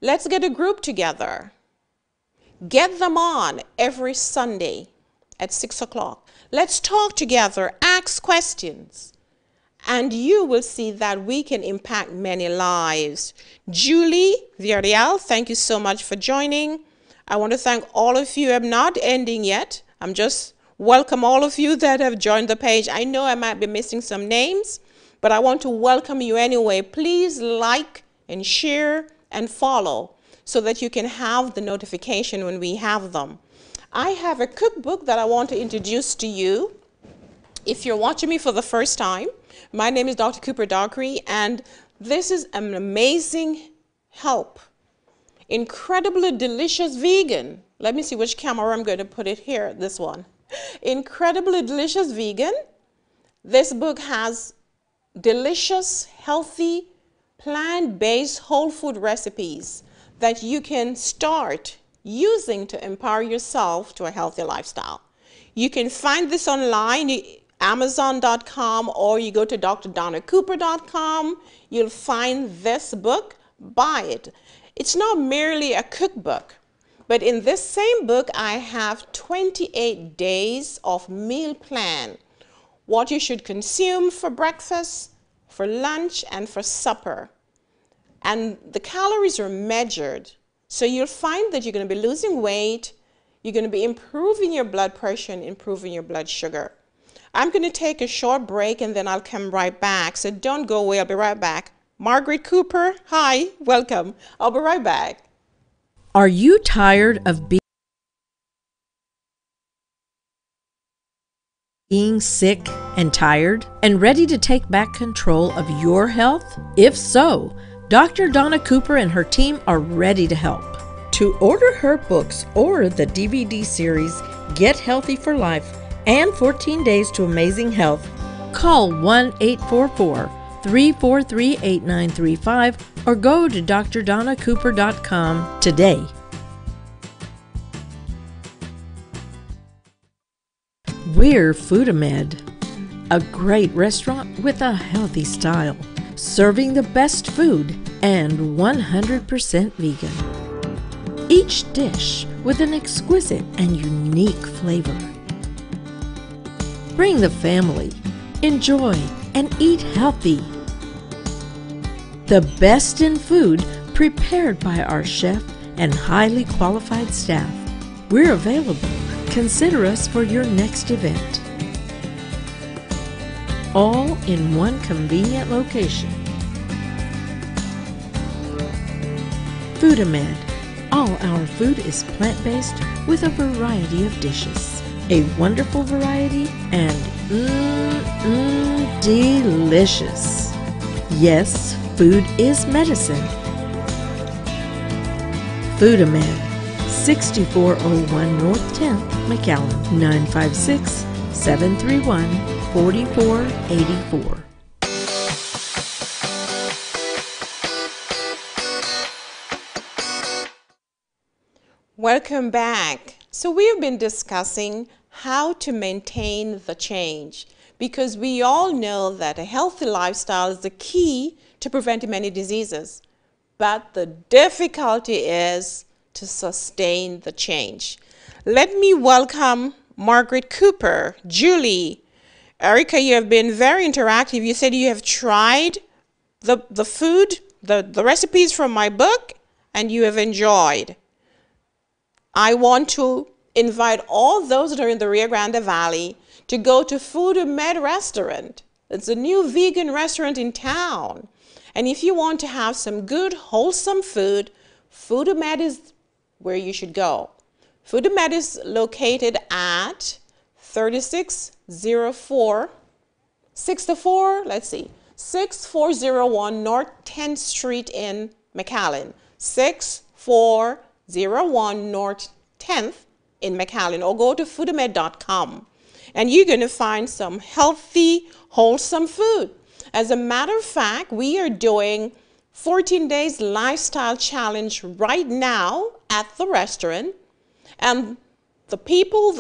Let's get a group together. Get them on every Sunday at 6 o'clock. Let's talk together, ask questions, and you will see that we can impact many lives. Julie Villarreal, thank you so much for joining. I want to thank all of you. I'm not ending yet. I'm just welcome all of you that have joined the page. I know I might be missing some names, but I want to welcome you anyway. Please like and share and follow so that you can have the notification when we have them. I have a cookbook that I want to introduce to you. If you're watching me for the first time, my name is Dr. Cooper-Dockery, and this is an amazing help. Incredibly delicious vegan. Let me see which camera I'm going to put it here, this one. Incredibly delicious vegan. This book has delicious, healthy, plant-based whole food recipes that you can start using to empower yourself to a healthy lifestyle. You can find this online, Amazon.com, or you go to drdonacooper.com. You'll find this book. Buy it. It's not merely a cookbook, but in this same book, I have 28 days of meal plan. What you should consume for breakfast, for lunch, and for supper. And the calories are measured. So you'll find that you're going to be losing weight, you're going to be improving your blood pressure and improving your blood sugar. I'm going to take a short break and then I'll come right back. So don't go away, I'll be right back. Margaret Cooper, hi, welcome. I'll be right back. Are you tired of being sick and tired and ready to take back control of your health? If so, Dr. Donna Cooper and her team are ready to help. To order her books or the DVD series, Get Healthy for Life and 14 Days to Amazing Health, call 1-844-343-8935 or go to drdonacooper.com today. We're Foodamed, a great restaurant with a healthy style, serving the best food and 100% vegan. Each dish with an exquisite and unique flavor. Bring the family, enjoy, and eat healthy. The best in food prepared by our chef and highly qualified staff. We're available. Consider us for your next event. All in one convenient location. Foodamed. All our food is plant-based with a variety of dishes. A wonderful variety and delicious. Yes, food is medicine. Foodamed. 6401 North 10th, McAllen, 956-731-4484. Welcome back. So we have been discussing how to maintain the change because we all know that a healthy lifestyle is the key to preventing many diseases. But the difficulty is to sustain the change. Let me welcome Margaret Cooper, Julie, Erica. You have been very interactive. You said you have tried the food, the recipes from my book, and you have enjoyed. I want to invite all those that are in the Rio Grande Valley to go to Foodamed Restaurant. It's a new vegan restaurant in town. And if you want to have some good, wholesome food, Foodamed is where you should go. Foodamed is located at 6401 North 10th Street in McAllen. 6401 North 10th in McAllen, or go to foodamed.com. And you're going to find some healthy, wholesome food. As a matter of fact, we are doing 14 days lifestyle challenge right now at the restaurant, and the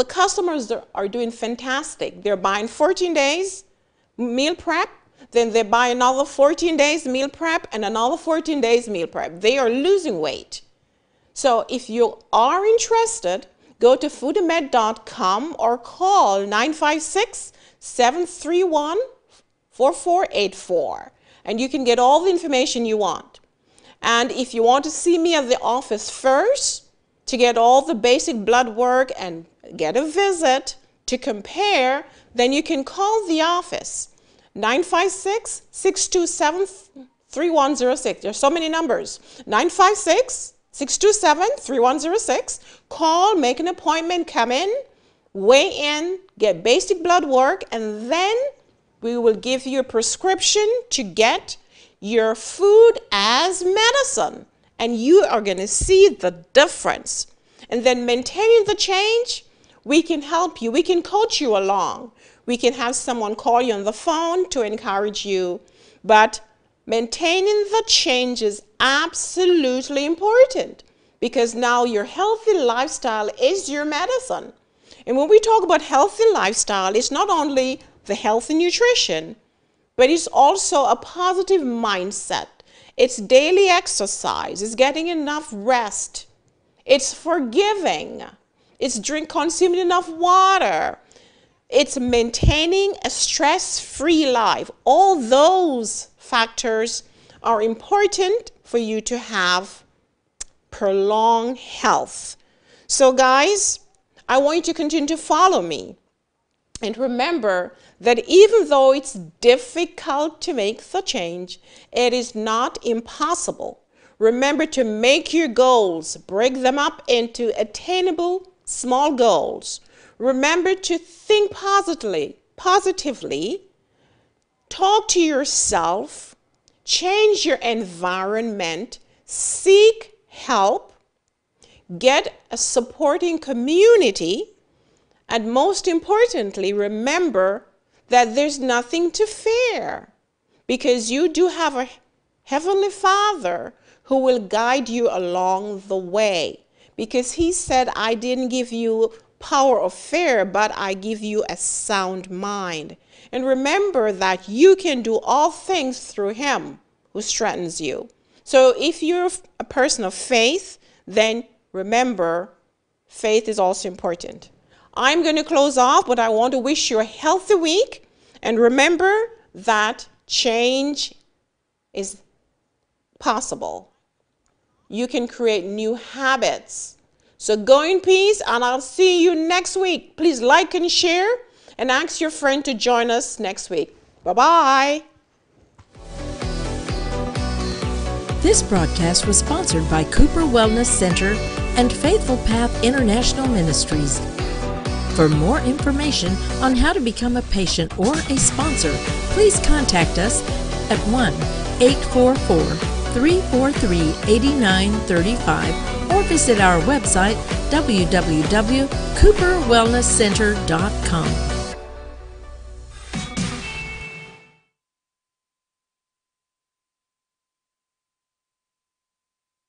customers are doing fantastic. They're buying 14 days meal prep. then they buy another 14 days meal prep and another 14 days meal prep. They are losing weight. So if you are interested, go to foodamed.com or call 956-731-4484 and you can get all the information you want. And if you want to see me at the office first to get all the basic blood work and get a visit to compare, then you can call the office, 956-627-3106. There's so many numbers. 956-627-3106. Call, make an appointment, come in, weigh in, get basic blood work, and then we will give you a prescription to get your food as medicine. And you are going to see the difference. And then maintaining the change, we can help you. We can coach you along. We can have someone call you on the phone to encourage you. But maintaining the change is absolutely important because now your healthy lifestyle is your medicine. And when we talk about healthy lifestyle, it's not only the healthy nutrition, but it's also a positive mindset. It's daily exercise. It's getting enough rest. It's forgiving. It's consuming enough water. It's maintaining a stress-free life. All those factors are important for you to have prolonged health. So guys, I want you to continue to follow me. And remember that even though it's difficult to make the change, it is not impossible. Remember to make your goals, break them up into attainable small goals. Remember to think positively, talk to yourself, change your environment, seek help, get a supporting community, and most importantly, remember that there's nothing to fear because you do have a Heavenly Father who will guide you along the way. Because he said, I didn't give you power of fear, but I give you a sound mind. And remember that you can do all things through him who strengthens you. So if you're a person of faith, then remember, faith is also important. I'm going to close off, but I want to wish you a healthy week. And remember that change is possible. You can create new habits. So go in peace, and I'll see you next week. Please like and share, and ask your friend to join us next week. Bye-bye. This broadcast was sponsored by Cooper Wellness Center and Faithful Path International Ministries. For more information on how to become a patient or a sponsor, please contact us at 1-844-343-8935 or visit our website www.cooperwellnesscenter.com.